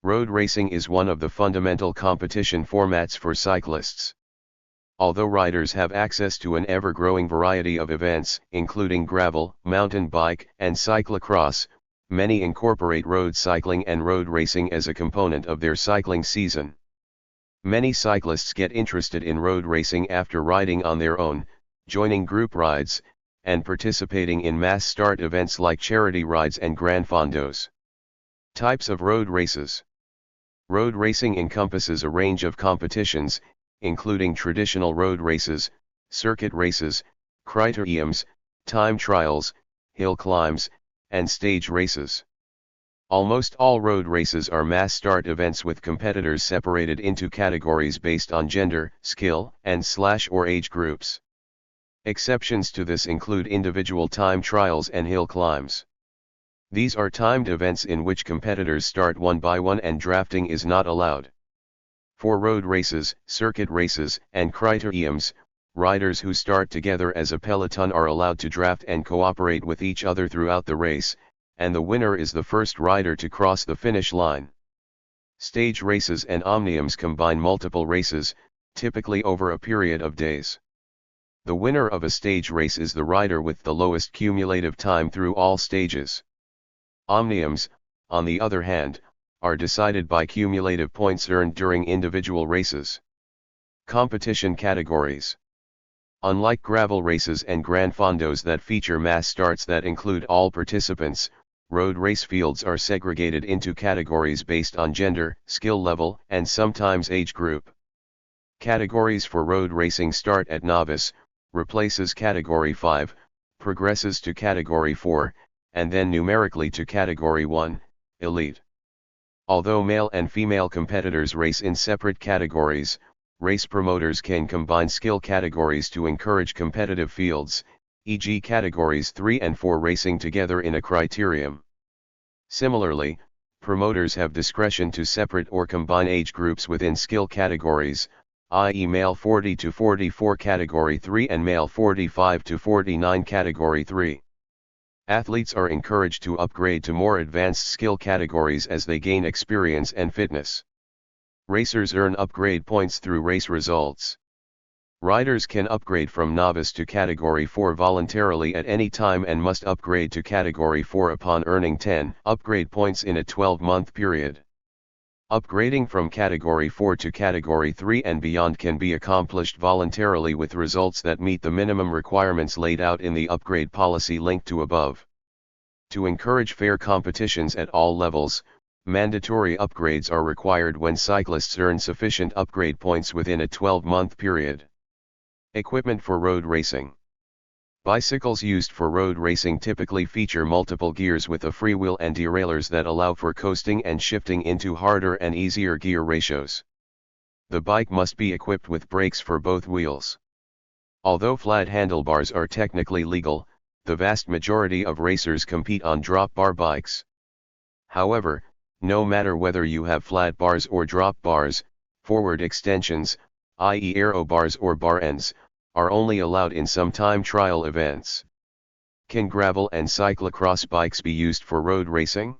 Road racing is one of the fundamental competition formats for cyclists. Although riders have access to an ever-growing variety of events, including gravel, mountain bike, and cyclocross, many incorporate road cycling and road racing as a component of their cycling season. Many cyclists get interested in road racing after riding on their own, joining group rides, and participating in mass start events like charity rides and grand fondos. Types of road races. Road racing encompasses a range of competitions, including traditional road races, circuit races, criteriums, time trials, hill climbs, and stage races. Almost all road races are mass start events with competitors separated into categories based on gender, skill, and/or age groups. Exceptions to this include individual time trials and hill climbs. These are timed events in which competitors start one by one and drafting is not allowed. For road races, circuit races, and criteriums, riders who start together as a peloton are allowed to draft and cooperate with each other throughout the race, and the winner is the first rider to cross the finish line. Stage races and omniums combine multiple races, typically over a period of days. The winner of a stage race is the rider with the lowest cumulative time through all stages. Omniums, on the other hand, are decided by cumulative points earned during individual races. Competition categories. Unlike gravel races and grand fondos that feature mass starts that include all participants, road race fields are segregated into categories based on gender, skill level, and sometimes age group. Categories for road racing start at novice, replaces Category 5, progresses to Category 4, and then numerically to Category 1, Elite. Although male and female competitors race in separate categories, race promoters can combine skill categories to encourage competitive fields, e.g. Categories 3 and 4 racing together in a criterium. Similarly, promoters have discretion to separate or combine age groups within skill categories, i.e. male 40 to 44 Category 3 and male 45 to 49 Category 3. Athletes are encouraged to upgrade to more advanced skill categories as they gain experience and fitness. Racers earn upgrade points through race results. Riders can upgrade from novice to Category 4 voluntarily at any time and must upgrade to Category 4 upon earning 10 upgrade points in a 12-month period. Upgrading from Category 4 to Category 3 and beyond can be accomplished voluntarily with results that meet the minimum requirements laid out in the upgrade policy linked to above. To encourage fair competitions at all levels, mandatory upgrades are required when cyclists earn sufficient upgrade points within a 12-month period. Equipment for road racing. Bicycles used for road racing typically feature multiple gears with a freewheel and derailleurs that allow for coasting and shifting into harder and easier gear ratios. The bike must be equipped with brakes for both wheels. Although flat handlebars are technically legal, the vast majority of racers compete on drop bar bikes. However, no matter whether you have flat bars or drop bars, forward extensions, i.e. aero bars or bar ends, are only allowed in some time trial events. Can gravel and cyclocross bikes be used for road racing?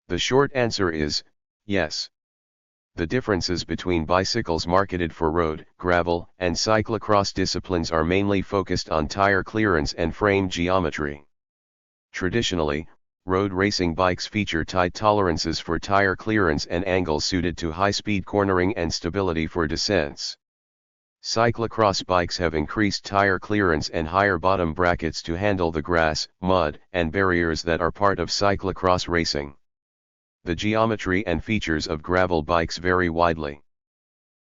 The short answer is, yes. The differences between bicycles marketed for road, gravel, and cyclocross disciplines are mainly focused on tire clearance and frame geometry. Traditionally, road racing bikes feature tight tolerances for tire clearance and angles suited to high-speed cornering and stability for descents. Cyclocross bikes have increased tire clearance and higher bottom brackets to handle the grass, mud, and barriers that are part of cyclocross racing. The geometry and features of gravel bikes vary widely.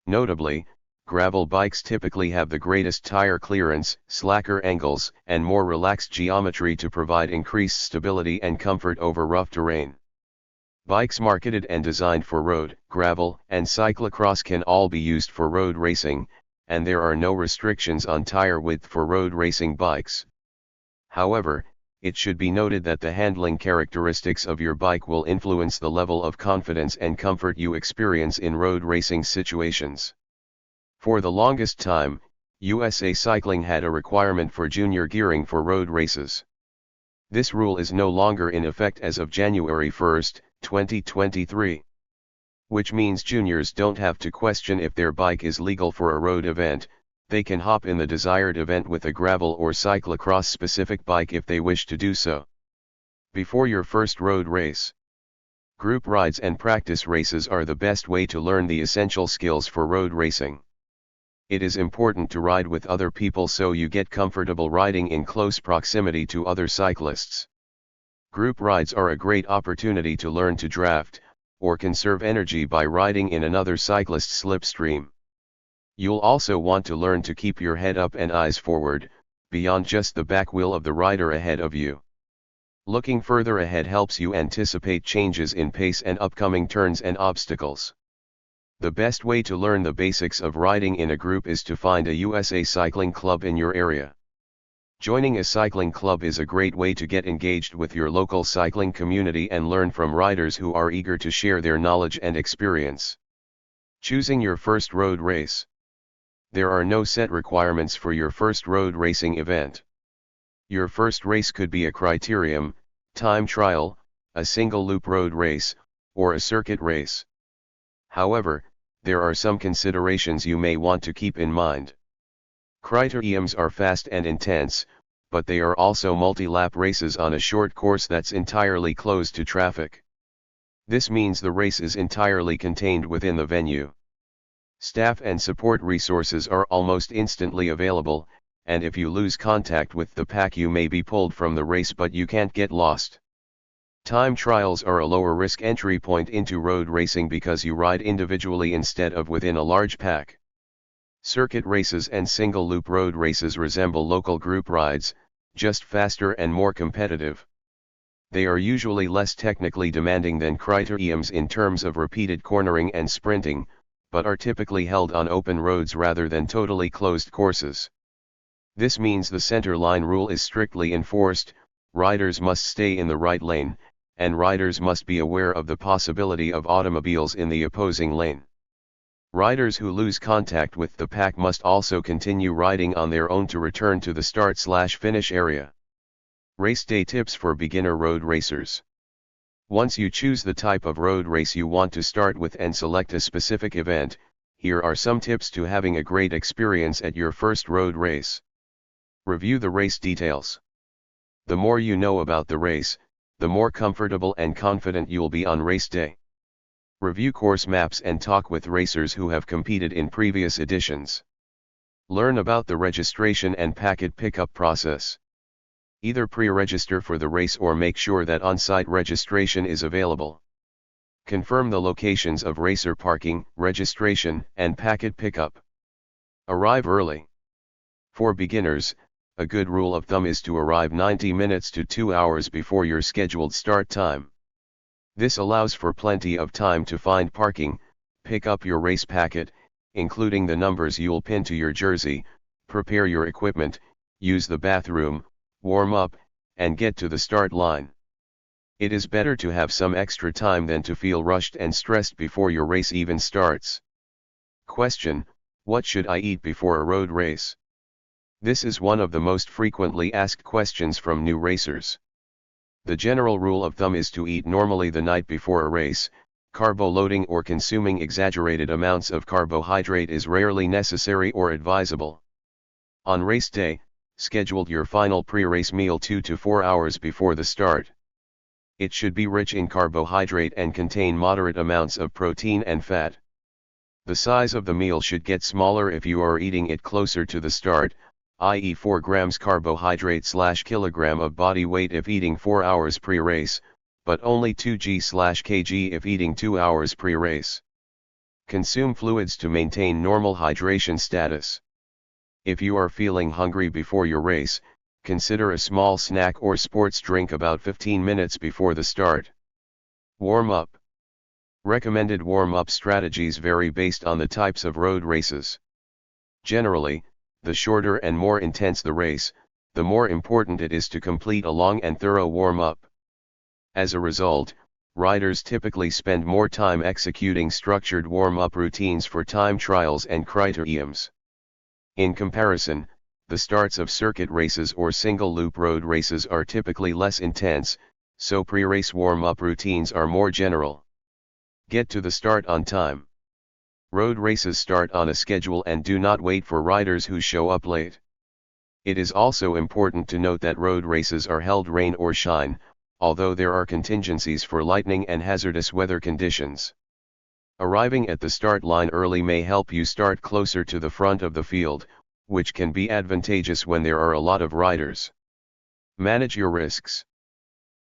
Notably, gravel bikes typically have the greatest tire clearance, slacker angles, and more relaxed geometry to provide increased stability and comfort over rough terrain. Bikes marketed and designed for road, gravel, and cyclocross can all be used for road racing, and there are no restrictions on tire width for road racing bikes. However, it should be noted that the handling characteristics of your bike will influence the level of confidence and comfort you experience in road racing situations. For the longest time, USA Cycling had a requirement for junior gearing for road races. This rule is no longer in effect as of January 1, 2023. which means juniors don't have to question if their bike is legal for a road event. They can hop in the desired event with a gravel or cyclocross specific bike if they wish to do so. Before your first road race, group rides and practice races are the best way to learn the essential skills for road racing. It is important to ride with other people so you get comfortable riding in close proximity to other cyclists. Group rides are a great opportunity to learn to draft, or conserve energy by riding in another cyclist's slipstream. You'll also want to learn to keep your head up and eyes forward, beyond just the back wheel of the rider ahead of you. Looking further ahead helps you anticipate changes in pace and upcoming turns and obstacles. The best way to learn the basics of riding in a group is to find a USA cycling club in your area. Joining a cycling club is a great way to get engaged with your local cycling community and learn from riders who are eager to share their knowledge and experience. Choosing your first road race. There are no set requirements for your first road racing event. Your first race could be a criterium, time trial, a single-loop road race, or a circuit race. However, there are some considerations you may want to keep in mind. Criteriums are fast and intense, but they are also multi-lap races on a short course that's entirely closed to traffic. This means the race is entirely contained within the venue. Staff and support resources are almost instantly available, and if you lose contact with the pack you may be pulled from the race but you can't get lost. Time trials are a lower risk entry point into road racing because you ride individually instead of within a large pack. Circuit races and single-loop road races resemble local group rides, just faster and more competitive. They are usually less technically demanding than criteriums in terms of repeated cornering and sprinting, but are typically held on open roads rather than totally closed courses. This means the center line rule is strictly enforced, riders must stay in the right lane, and riders must be aware of the possibility of automobiles in the opposing lane. Riders who lose contact with the pack must also continue riding on their own to return to the start/finish area. Race day tips for beginner road racers. Once you choose the type of road race you want to start with and select a specific event, here are some tips to having a great experience at your first road race. Review the race details. The more you know about the race, the more comfortable and confident you'll be on race day. Review course maps and talk with racers who have competed in previous editions. Learn about the registration and packet pickup process. Either pre-register for the race or make sure that on-site registration is available. Confirm the locations of racer parking, registration, and packet pickup. Arrive early. For beginners, a good rule of thumb is to arrive 90 minutes to 2 hours before your scheduled start time. This allows for plenty of time to find parking, pick up your race packet, including the numbers you'll pin to your jersey, prepare your equipment, use the bathroom, warm up, and get to the start line. It is better to have some extra time than to feel rushed and stressed before your race even starts. Question: what should I eat before a road race? This is one of the most frequently asked questions from new racers. The general rule of thumb is to eat normally the night before a race. Carbo loading or consuming exaggerated amounts of carbohydrate is rarely necessary or advisable. On race day, schedule your final pre-race meal 2 to 4 hours before the start. It should be rich in carbohydrate and contain moderate amounts of protein and fat. The size of the meal should get smaller if you are eating it closer to the start, i.e. 4 grams carbohydrate/kilogram of body weight if eating 4 hours pre-race, but only 2 g/kg if eating 2 hours pre-race. Consume fluids to maintain normal hydration status. If you are feeling hungry before your race, consider a small snack or sports drink about 15 minutes before the start. Warm up. Recommended warm-up strategies vary based on the types of road races. Generally, the shorter and more intense the race, the more important it is to complete a long and thorough warm-up. As a result, riders typically spend more time executing structured warm-up routines for time trials and criteriums. In comparison, the starts of circuit races or single-loop road races are typically less intense, so pre-race warm-up routines are more general. Get to the start on time. Road races start on a schedule and do not wait for riders who show up late. It is also important to note that road races are held rain or shine, although there are contingencies for lightning and hazardous weather conditions. Arriving at the start line early may help you start closer to the front of the field, which can be advantageous when there are a lot of riders. Manage your risks.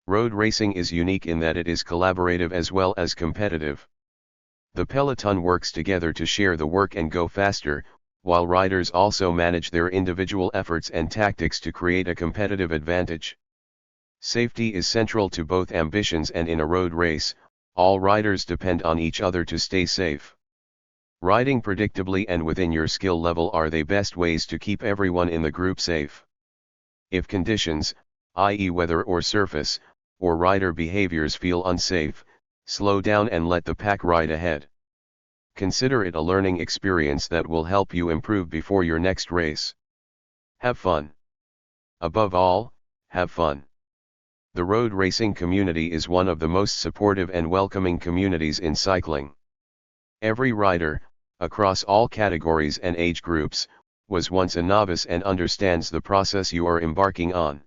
Road racing is unique in that it is collaborative as well as competitive. The peloton works together to share the work and go faster, while riders also manage their individual efforts and tactics to create a competitive advantage. Safety is central to both ambitions, and in a road race, all riders depend on each other to stay safe. Riding predictably and within your skill level are the best ways to keep everyone in the group safe. If conditions, i.e. weather or surface, or rider behaviors feel unsafe, slow down and let the pack ride ahead. Consider it a learning experience that will help you improve before your next race. Have fun. Above all, have fun. The road racing community is one of the most supportive and welcoming communities in cycling. Every rider, across all categories and age groups, was once a novice and understands the process you are embarking on.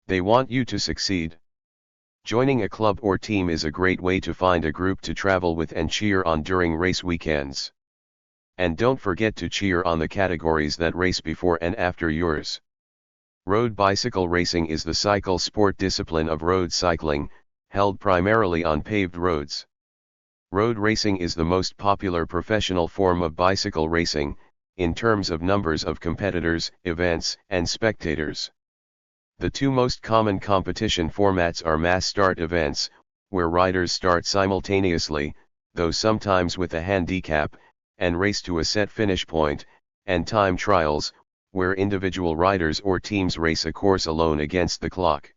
They want you to succeed. Joining a club or team is a great way to find a group to travel with and cheer on during race weekends. And don't forget to cheer on the categories that race before and after yours. Road bicycle racing is the cycle sport discipline of road cycling, held primarily on paved roads. Road racing is the most popular professional form of bicycle racing, in terms of numbers of competitors, events, and spectators. The two most common competition formats are mass start events, where riders start simultaneously, though sometimes with a handicap, and race to a set finish point, and time trials, where individual riders or teams race a course alone against the clock.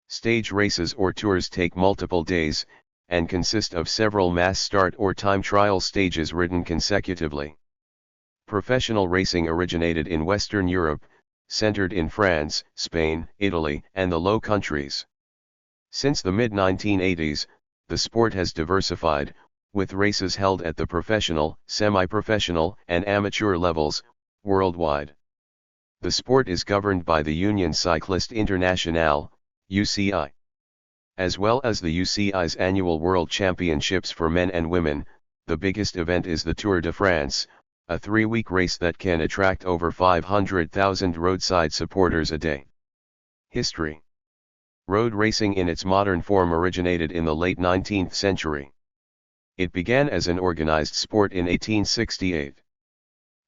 Stage races or tours take multiple days, and consist of several mass start or time trial stages ridden consecutively. Professional racing originated in Western Europe, centered in France, Spain, Italy, and the Low Countries. Since the mid-1980s, the sport has diversified, with races held at the professional, semi-professional, and amateur levels, worldwide. The sport is governed by the Union Cycliste Internationale, UCI. As well as the UCI's annual World Championships for men and women, the biggest event is the Tour de France, a 3-week race that can attract over 500,000 roadside supporters a day. History. Road racing in its modern form originated in the late 19th century. It began as an organized sport in 1868.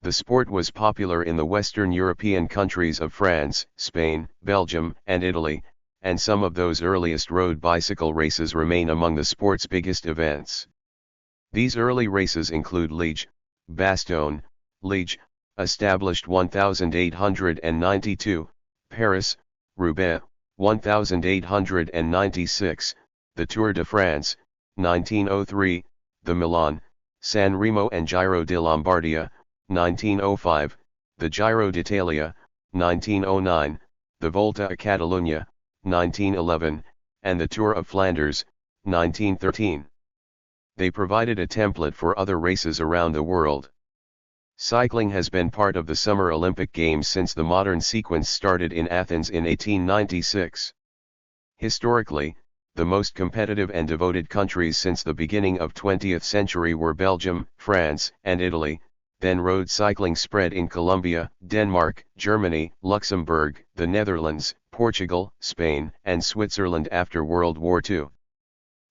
The sport was popular in the Western European countries of France, Spain, Belgium, and Italy, and some of those earliest road bicycle races remain among the sport's biggest events. These early races include Liège, Bastogne, Liège, established 1892, Paris, Roubaix, 1896, the Tour de France, 1903, the Milan, San Remo and Giro di Lombardia, 1905, the Giro d'Italia, 1909, the Volta a Catalunya, 1911, and the Tour of Flanders, 1913. They provided a template for other races around the world. Cycling has been part of the Summer Olympic Games since the modern sequence started in Athens in 1896. Historically, the most competitive and devoted countries since the beginning of 20th century were Belgium, France, and Italy. Then road cycling spread in Colombia, Denmark, Germany, Luxembourg, the Netherlands, Portugal, Spain, and Switzerland after World War II.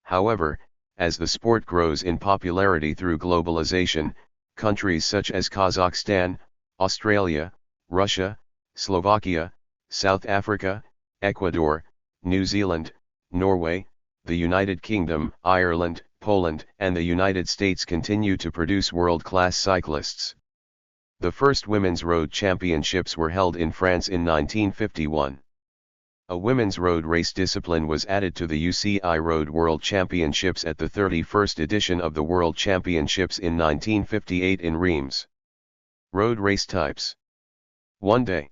However, as the sport grows in popularity through globalization, countries such as Kazakhstan, Australia, Russia, Slovakia, South Africa, Ecuador, New Zealand, Norway, the United Kingdom, Ireland, Poland, and the United States continue to produce world-class cyclists. The first women's road championships were held in France in 1951. A women's road race discipline was added to the UCI Road World Championships at the 31st edition of the World Championships in 1958 in Reims. Road race types. 1 day.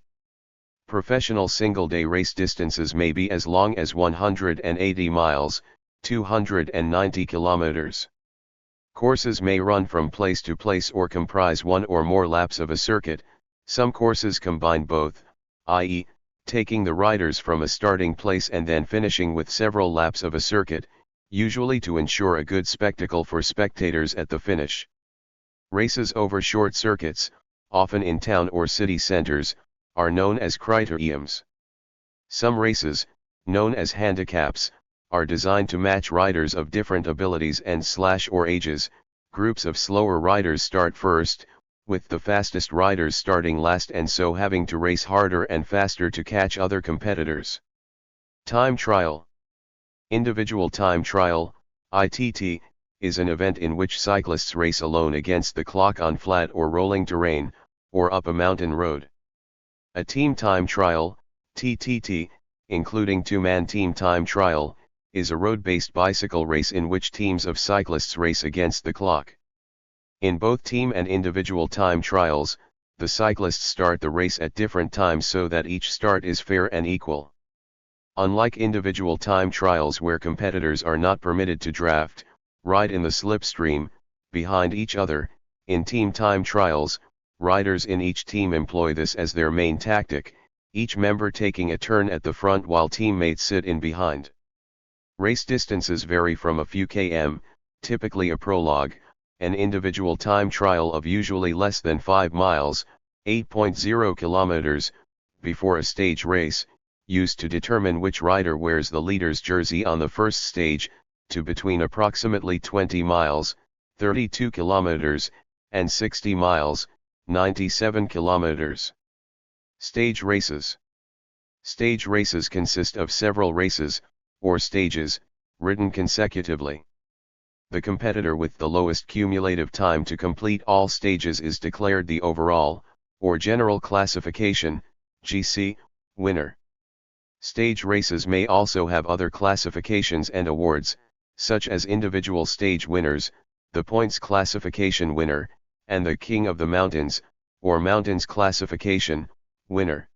Professional single-day race distances may be as long as 180 miles, 290 kilometers. Courses may run from place to place or comprise one or more laps of a circuit. Some courses combine both, i.e., taking the riders from a starting place and then finishing with several laps of a circuit, usually to ensure a good spectacle for spectators at the finish. Races over short circuits, often in town or city centers, are known as criteriums. Some races, known as handicaps, are designed to match riders of different abilities and/or ages. Groups of slower riders start first, with the fastest riders starting last and so having to race harder and faster to catch other competitors. Time trial. Individual time trial, ITT, is an event in which cyclists race alone against the clock on flat or rolling terrain, or up a mountain road. A team time trial, TTT, including two-man team time trial, is a road-based bicycle race in which teams of cyclists race against the clock. In both team and individual time trials, the cyclists start the race at different times so that each start is fair and equal. Unlike individual time trials where competitors are not permitted to draft, ride in the slipstream, behind each other, in team time trials, riders in each team employ this as their main tactic, each member taking a turn at the front while teammates sit in behind. Race distances vary from a few km, typically a prologue, an individual time trial of usually less than 5 miles, 8.0 kilometers, before a stage race, used to determine which rider wears the leader's jersey on the first stage, to between approximately 20 miles, 32 kilometers, and 60 miles, 97 kilometers. Stage races. Stage races consist of several races, or stages, ridden consecutively. The competitor with the lowest cumulative time to complete all stages is declared the overall, or general classification, GC, winner. Stage races may also have other classifications and awards, such as individual stage winners, the points classification winner, and the King of the Mountains, or Mountains classification, winner.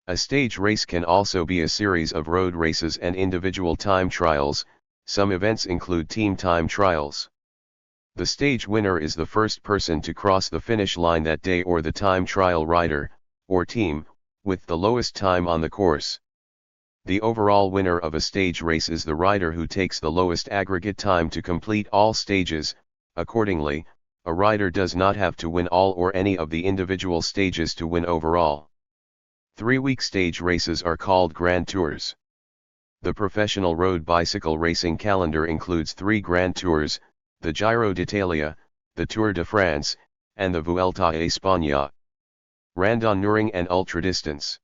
A stage race can also be a series of road races and individual time trials. Some events include team time trials. The stage winner is the first person to cross the finish line that day or the time trial rider, or team, with the lowest time on the course. The overall winner of a stage race is the rider who takes the lowest aggregate time to complete all stages. Accordingly, a rider does not have to win all or any of the individual stages to win overall. 3-week stage races are called Grand Tours. The professional road bicycle racing calendar includes 3 Grand Tours, the Giro d'Italia, the Tour de France, and the Vuelta a España. Randonneuring and ultradistance.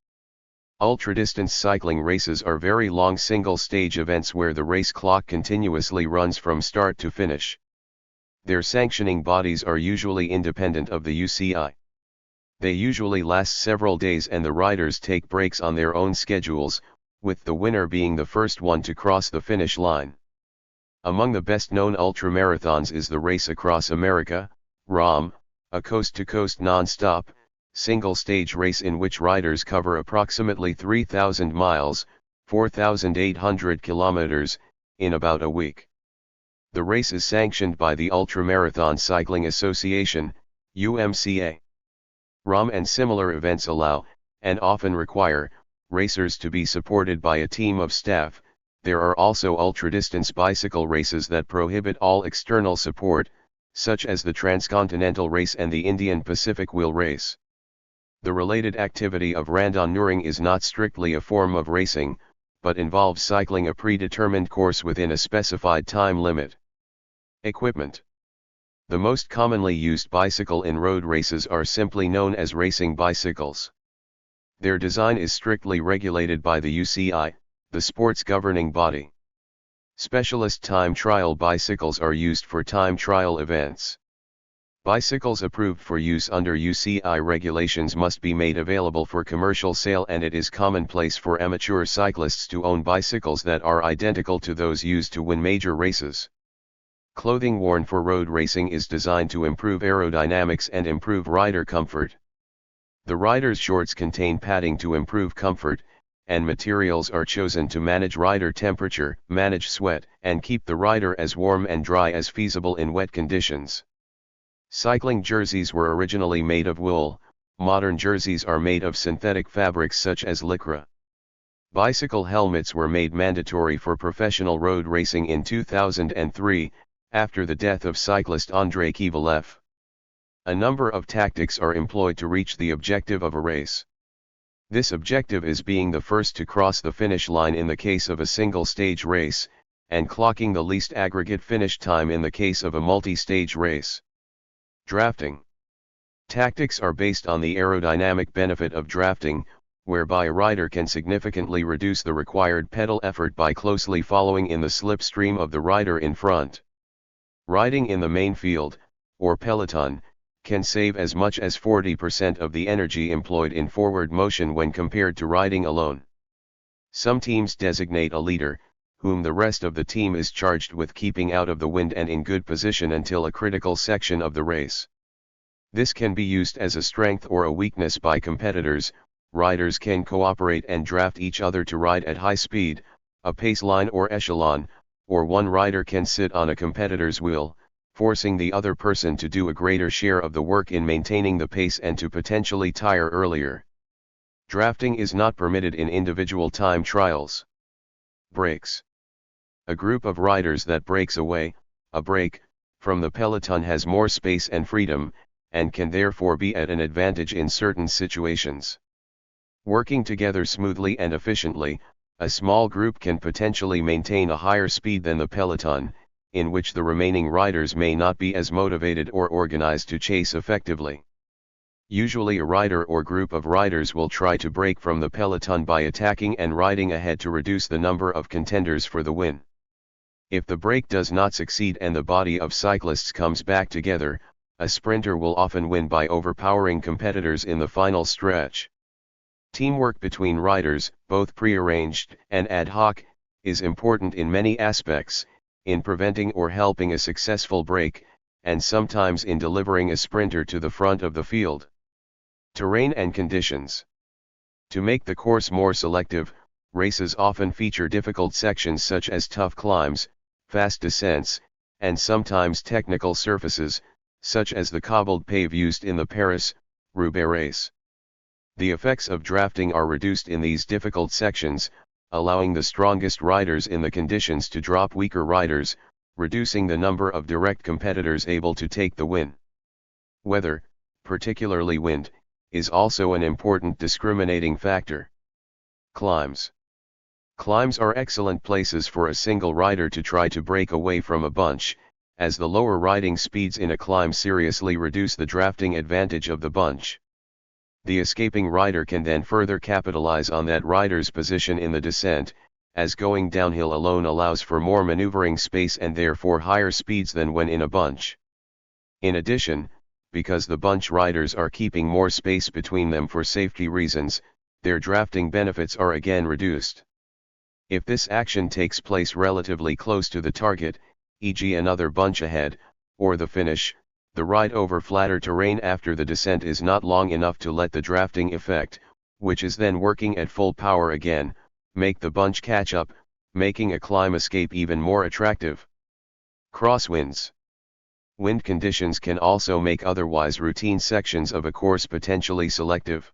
Ultradistance cycling races are very long single-stage events where the race clock continuously runs from start to finish. Their sanctioning bodies are usually independent of the UCI. They usually last several days and the riders take breaks on their own schedules, with the winner being the first one to cross the finish line. Among the best-known ultramarathons is the Race Across America, RAAM, a coast-to-coast non-stop, single-stage race in which riders cover approximately 3,000 miles, 4,800 kilometers, in about a week. The race is sanctioned by the Ultramarathon Cycling Association, UMCA. RAAM and similar events allow, and often require, racers to be supported by a team of staff. There are also ultradistance bicycle races that prohibit all external support, such as the Transcontinental Race and the Indian Pacific Wheel Race. The related activity of randonneuring is not strictly a form of racing, but involves cycling a predetermined course within a specified time limit. Equipment. The most commonly used bicycle in road races are simply known as racing bicycles. Their design is strictly regulated by the UCI, the sport's governing body. Specialist time trial bicycles are used for time trial events. Bicycles approved for use under UCI regulations must be made available for commercial sale, and it is commonplace for amateur cyclists to own bicycles that are identical to those used to win major races. Clothing worn for road racing is designed to improve aerodynamics and improve rider comfort. The rider's shorts contain padding to improve comfort, and materials are chosen to manage rider temperature, manage sweat, and keep the rider as warm and dry as feasible in wet conditions. Cycling jerseys were originally made of wool. Modern jerseys are made of synthetic fabrics such as lycra. Bicycle helmets were made mandatory for professional road racing in 2003, after the death of cyclist Andrei Kovalev. A number of tactics are employed to reach the objective of a race. This objective is being the first to cross the finish line in the case of a single-stage race, and clocking the least aggregate finish time in the case of a multi-stage race. Drafting. Tactics are based on the aerodynamic benefit of drafting, whereby a rider can significantly reduce the required pedal effort by closely following in the slipstream of the rider in front. Riding in the main field, or peloton, can save as much as 40% of the energy employed in forward motion when compared to riding alone. Some teams designate a leader, whom the rest of the team is charged with keeping out of the wind and in good position until a critical section of the race. This can be used as a strength or a weakness by competitors. Riders can cooperate and draft each other to ride at high speed, a pace line or echelon, or one rider can sit on a competitor's wheel, forcing the other person to do a greater share of the work in maintaining the pace and to potentially tire earlier. Drafting is not permitted in individual time trials. Breaks. A group of riders that breaks away, a break, from the peloton has more space and freedom, and can therefore be at an advantage in certain situations. Working together smoothly and efficiently, a small group can potentially maintain a higher speed than the peloton, in which the remaining riders may not be as motivated or organized to chase effectively. Usually a rider or group of riders will try to break from the peloton by attacking and riding ahead to reduce the number of contenders for the win. If the break does not succeed and the body of cyclists comes back together, a sprinter will often win by overpowering competitors in the final stretch. Teamwork between riders, both prearranged and ad hoc, is important in many aspects, in preventing or helping a successful break, and sometimes in delivering a sprinter to the front of the field. Terrain and conditions. To make the course more selective, races often feature difficult sections such as tough climbs, fast descents, and sometimes technical surfaces, such as the cobbled pave used in the Paris-Roubaix race. The effects of drafting are reduced in these difficult sections, allowing the strongest riders in the conditions to drop weaker riders, reducing the number of direct competitors able to take the win. Weather, particularly wind, is also an important discriminating factor. Climbs. Climbs are excellent places for a single rider to try to break away from a bunch, as the lower riding speeds in a climb seriously reduce the drafting advantage of the bunch. The escaping rider can then further capitalize on that rider's position in the descent, as going downhill alone allows for more maneuvering space and therefore higher speeds than when in a bunch. In addition, because the bunch riders are keeping more space between them for safety reasons, their drafting benefits are again reduced. If this action takes place relatively close to the target, e.g. another bunch ahead, or the finish, the ride over flatter terrain after the descent is not long enough to let the drafting effect, which is then working at full power again, make the bunch catch up, making a climb escape even more attractive. Crosswinds. Wind conditions can also make otherwise routine sections of a course potentially selective.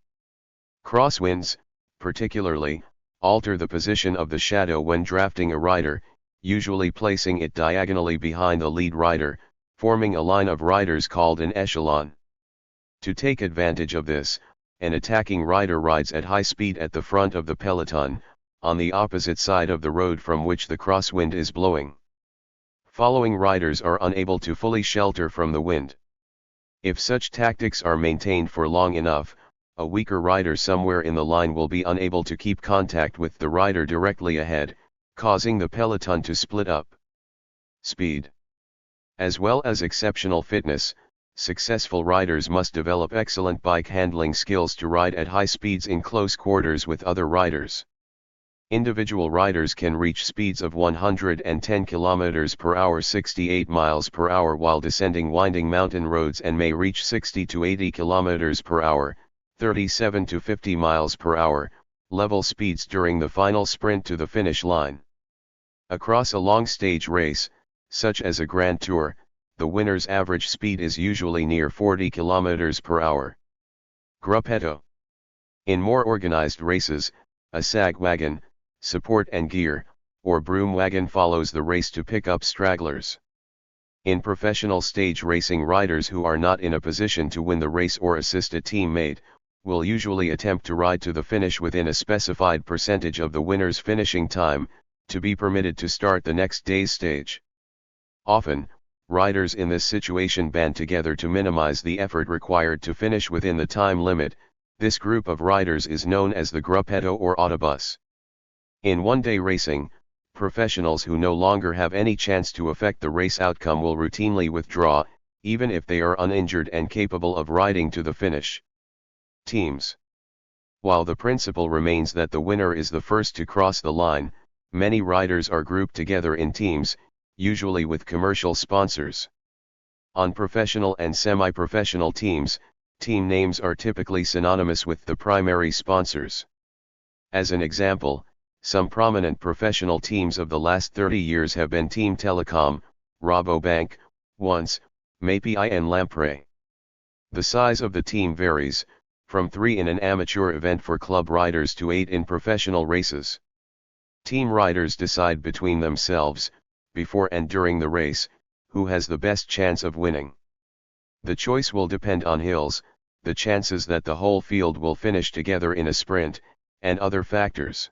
Crosswinds, particularly, alter the position of the shadow when drafting a rider, usually placing it diagonally behind the lead rider, forming a line of riders called an echelon. To take advantage of this, an attacking rider rides at high speed at the front of the peloton, on the opposite side of the road from which the crosswind is blowing. Following riders are unable to fully shelter from the wind. If such tactics are maintained for long enough, a weaker rider somewhere in the line will be unable to keep contact with the rider directly ahead, causing the peloton to split up. Speed. As well as exceptional fitness, successful riders must develop excellent bike handling skills to ride at high speeds in close quarters with other riders. Individual riders can reach speeds of 110 km per hour 68 miles per hour while descending winding mountain roads and may reach 60 to 80 km per hour 37 to 50 miles per hour level speeds during the final sprint to the finish line. Across a long stage race, such as a Grand Tour, the winner's average speed is usually near 40 km per hour. Gruppetto. In more organized races, a sag wagon, support and gear, or broom wagon follows the race to pick up stragglers. In professional stage racing, riders who are not in a position to win the race or assist a teammate, will usually attempt to ride to the finish within a specified percentage of the winner's finishing time, to be permitted to start the next day's stage. Often, riders in this situation band together to minimize the effort required to finish within the time limit. This group of riders is known as the gruppetto or autobus. In one-day racing, professionals who no longer have any chance to affect the race outcome will routinely withdraw, even if they are uninjured and capable of riding to the finish. Teams. While the principle remains that the winner is the first to cross the line, many riders are grouped together in teams, usually with commercial sponsors. On professional and semi-professional teams, team names are typically synonymous with the primary sponsors. As an example, some prominent professional teams of the last 30 years have been Team Telecom, Rabobank, Once, Mapi and Lampre. The size of the team varies, from 3 in an amateur event for club riders to 8 in professional races. Team riders decide between themselves, before and during the race, who has the best chance of winning. The choice will depend on hills, the chances that the whole field will finish together in a sprint, and other factors.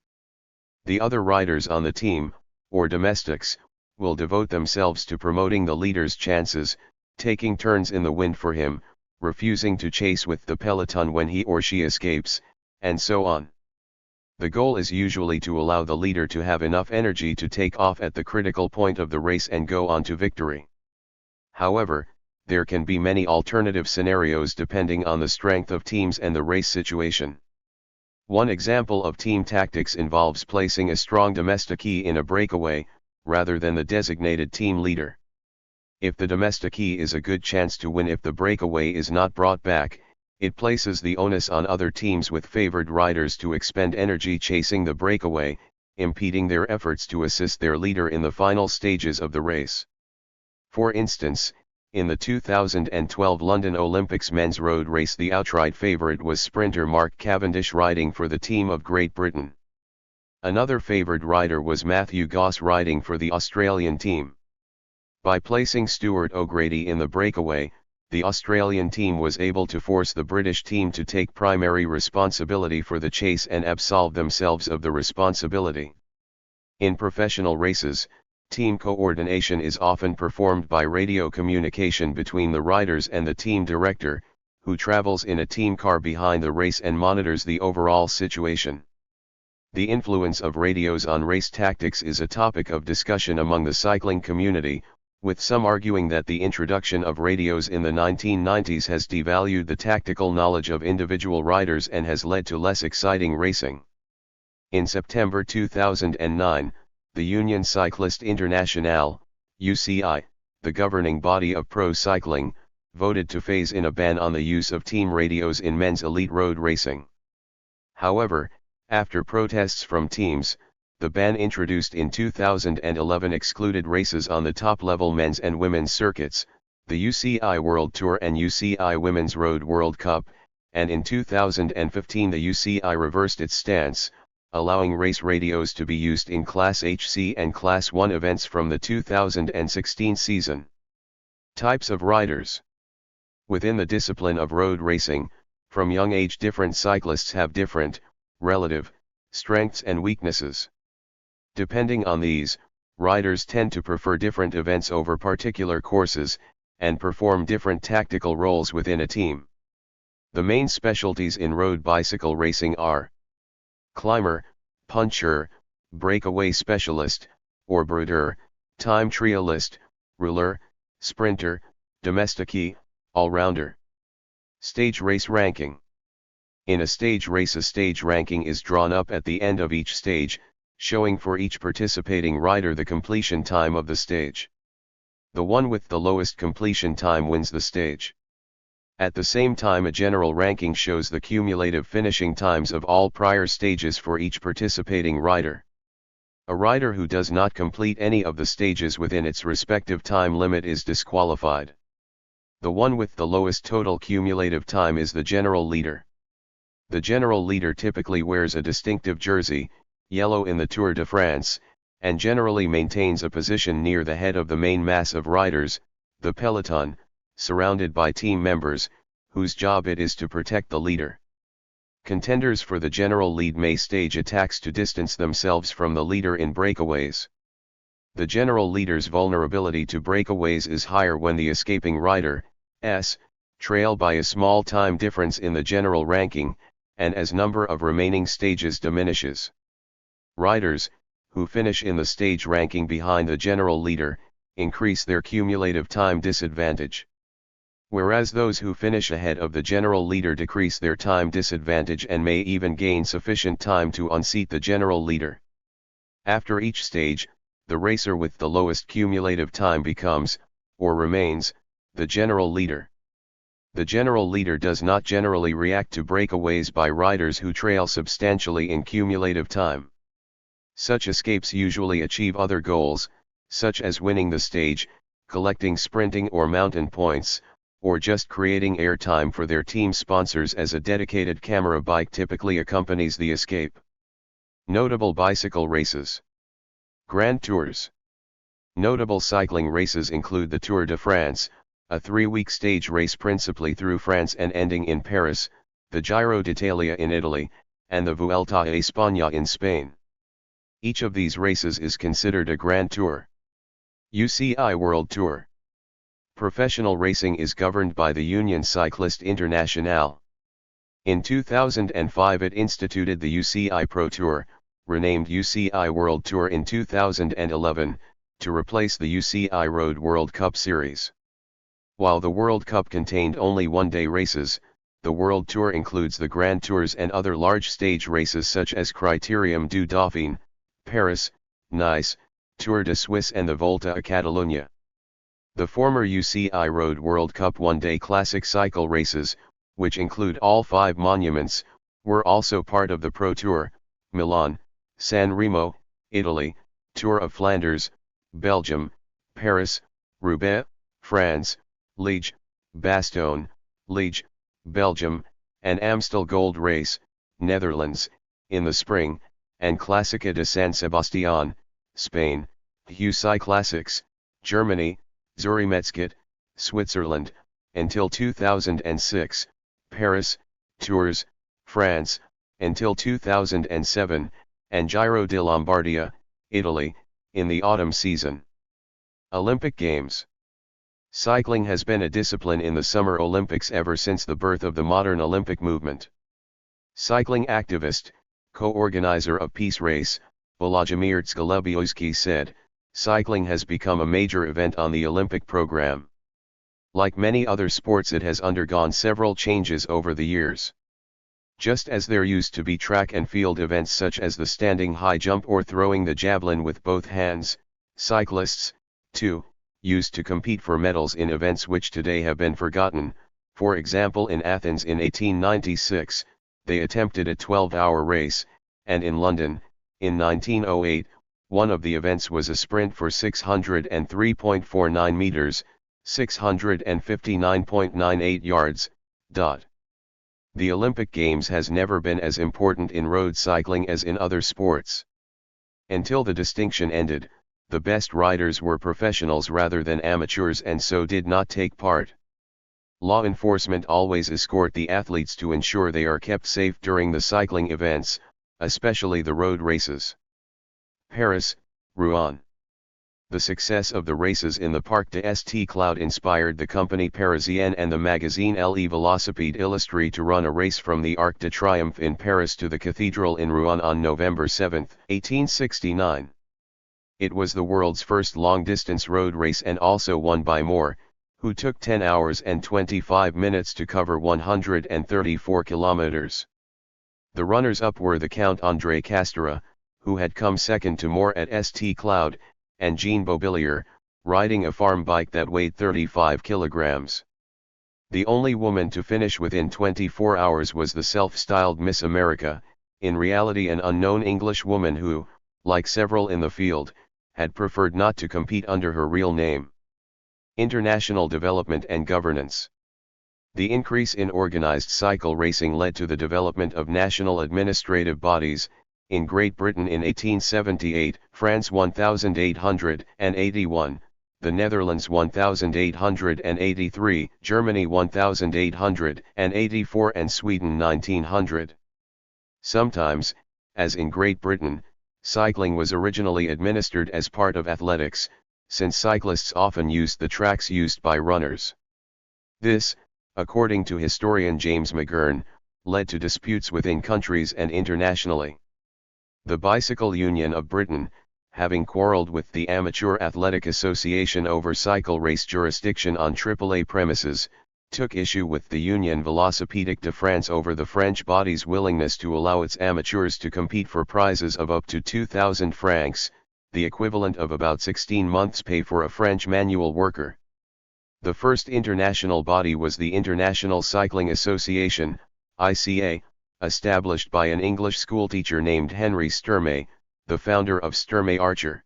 The other riders on the team, or domestics, will devote themselves to promoting the leader's chances, taking turns in the wind for him, refusing to chase with the peloton when he or she escapes, and so on. The goal is usually to allow the leader to have enough energy to take off at the critical point of the race and go on to victory. However, there can be many alternative scenarios depending on the strength of teams and the race situation. One example of team tactics involves placing a strong domestique in a breakaway, rather than the designated team leader. If the domestique is a good chance to win if the breakaway is not brought back, it places the onus on other teams with favored riders to expend energy chasing the breakaway, impeding their efforts to assist their leader in the final stages of the race. For instance, in the 2012 London Olympics men's road race, the outright favourite was sprinter Mark Cavendish riding for the team of Great Britain. Another favoured rider was Matthew Goss riding for the Australian team. By placing Stuart O'Grady in the breakaway, the Australian team was able to force the British team to take primary responsibility for the chase and absolve themselves of the responsibility. In professional races, team coordination is often performed by radio communication between the riders and the team director, who travels in a team car behind the race and monitors the overall situation. The influence of radios on race tactics is a topic of discussion among the cycling community, with some arguing that the introduction of radios in the 1990s has devalued the tactical knowledge of individual riders and has led to less exciting racing. In September 2009, the Union Cycliste Internationale, UCI, the governing body of pro cycling, voted to phase in a ban on the use of team radios in men's elite road racing. However, after protests from teams, the ban introduced in 2011 excluded races on the top-level men's and women's circuits, the UCI World Tour and UCI Women's Road World Cup, and in 2015 the UCI reversed its stance, allowing race radios to be used in Class HC and Class 1 events from the 2016 season. Types of riders. Within the discipline of road racing, from young age different cyclists have different, relative, strengths and weaknesses. Depending on these, riders tend to prefer different events over particular courses, and perform different tactical roles within a team. The main specialties in road bicycle racing are climber, puncher, breakaway specialist, or brouteur, time trialist, ruler, sprinter, domestique, all-rounder. Stage race ranking. In a stage race, a stage ranking is drawn up at the end of each stage, showing for each participating rider the completion time of the stage. The one with the lowest completion time wins the stage. At the same time, a general ranking shows the cumulative finishing times of all prior stages for each participating rider. A rider who does not complete any of the stages within its respective time limit is disqualified. The one with the lowest total cumulative time is the general leader. The general leader typically wears a distinctive jersey, yellow in the Tour de France, and generally maintains a position near the head of the main mass of riders, the peloton, surrounded by team members, whose job it is to protect the leader. Contenders for the general lead may stage attacks to distance themselves from the leader in breakaways. The general leader's vulnerability to breakaways is higher when the escaping rider's trail by a small time difference in the general ranking, and as number of remaining stages diminishes. Riders, who finish in the stage ranking behind the general leader, increase their cumulative time disadvantage. Whereas those who finish ahead of the general leader decrease their time disadvantage and may even gain sufficient time to unseat the general leader. After each stage, the racer with the lowest cumulative time becomes, or remains, the general leader. The general leader does not generally react to breakaways by riders who trail substantially in cumulative time. Such escapes usually achieve other goals, such as winning the stage, collecting sprinting or mountain points, or just creating airtime for their team sponsors, as a dedicated camera bike typically accompanies the escape. Notable bicycle races. Grand Tours. Notable cycling races include the Tour de France, a 3-week stage race principally through France and ending in Paris, the Giro d'Italia in Italy, and the Vuelta a España in Spain. Each of these races is considered a Grand Tour. UCI World Tour. Professional racing is governed by the Union Cycliste Internationale. In 2005 it instituted the UCI Pro Tour, renamed UCI World Tour in 2011, to replace the UCI Road World Cup Series. While the World Cup contained only one-day races, the World Tour includes the Grand Tours and other large stage races such as Critérium du Dauphiné, Paris, Nice, Tour de Suisse and the Volta a Catalunya. The former UCI Road World Cup one-day classic cycle races, which include all 5 monuments, were also part of the Pro Tour: Milan, San Remo, Italy, Tour of Flanders, Belgium, Paris, Roubaix, France, Liège, Bastogne, Liège, Belgium, and Amstel Gold Race, Netherlands, in the spring, and Clásica de San Sebastián, Spain, UCI Classics, Germany, Zurimetzget, Switzerland, until 2006, Paris, Tours, France, until 2007, and Giro di Lombardia, Italy, in the autumn season. Olympic Games. Cycling has been a discipline in the Summer Olympics ever since the birth of the modern Olympic movement. Cycling activist, co-organizer of Peace Race, Volodymyr Zgulubioski said, "Cycling has become a major event on the Olympic program. Like many other sports, it has undergone several changes over the years. Just as there used to be track and field events such as the standing high jump or throwing the javelin with both hands, cyclists, too, used to compete for medals in events which today have been forgotten. For example, in Athens in 1896, they attempted a 12-hour race, and in London, in 1908, one of the events was a sprint for 603.49 meters, 659.98 yards. The Olympic Games has never been as important in road cycling as in other sports. Until the distinction ended, the best riders were professionals rather than amateurs and so did not take part. Law enforcement always escort the athletes to ensure they are kept safe during the cycling events, especially the road races. Paris, Rouen. The success of the races in the Parc de St. Cloud inspired the company Parisienne and the magazine Le Vélocipède Illustré to run a race from the Arc de Triomphe in Paris to the cathedral in Rouen on November 7, 1869. It was the world's first long-distance road race and also won by Moore, who took 10 hours and 25 minutes to cover 134 kilometers. The runners-up were the Count André Castera, who had come second to Moore at St. Cloud, and Jean Beaubilier, riding a farm bike that weighed 35 kilograms. The only woman to finish within 24 hours was the self-styled Miss America, in reality an unknown English woman who, like several in the field, had preferred not to compete under her real name. International development and governance. The increase in organized cycle racing led to the development of national administrative bodies, in Great Britain in 1878, France 1881, the Netherlands 1883, Germany 1884 and Sweden 1900. Sometimes, as in Great Britain, cycling was originally administered as part of athletics, since cyclists often used the tracks used by runners. This, according to historian James McGurn, led to disputes within countries and internationally. The Bicycle Union of Britain, having quarrelled with the Amateur Athletic Association over cycle race jurisdiction on AAA premises, took issue with the Union Vélocipédique de France over the French body's willingness to allow its amateurs to compete for prizes of up to 2,000 francs, the equivalent of about 16 months' pay for a French manual worker. The first international body was the International Cycling Association, ICA, established by an English schoolteacher named Henry Sturmey, the founder of Sturmey Archer.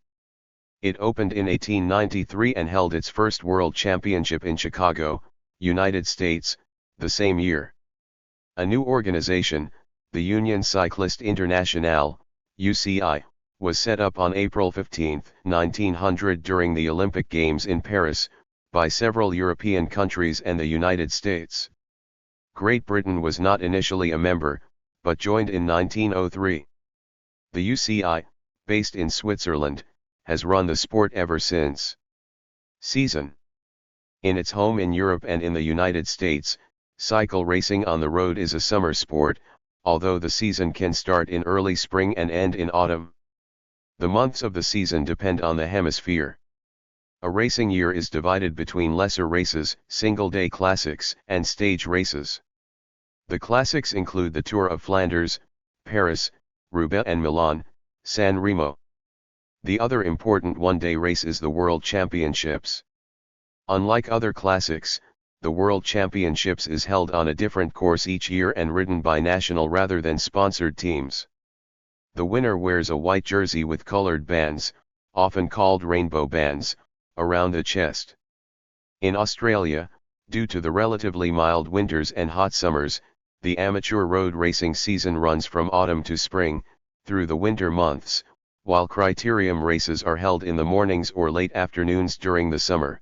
It opened in 1893 and held its first World Championship in Chicago, United States, the same year. A new organization, the Union Cycliste Internationale, UCI, was set up on April 15, 1900 during the Olympic Games in Paris, by several European countries and the United States. Great Britain was not initially a member, but joined in 1903. The UCI, based in Switzerland, has run the sport ever since. Season. In its home in Europe and in the United States, cycle racing on the road is a summer sport, although the season can start in early spring and end in autumn. The months of the season depend on the hemisphere. A racing year is divided between lesser races, single-day classics, and stage races. The classics include the Tour of Flanders, Paris, Roubaix and Milan, San Remo. The other important one-day race is the World Championships. Unlike other classics, the World Championships is held on a different course each year and ridden by national rather than sponsored teams. The winner wears a white jersey with colored bands, often called rainbow bands, around the chest. In Australia, due to the relatively mild winters and hot summers, the amateur road racing season runs from autumn to spring, through the winter months, while criterium races are held in the mornings or late afternoons during the summer.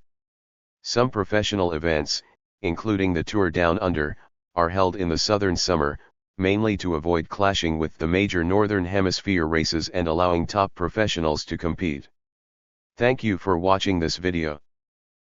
Some professional events, including the Tour Down Under, are held in the southern summer, mainly to avoid clashing with the major northern hemisphere races and allowing top professionals to compete. Thank you for watching this video.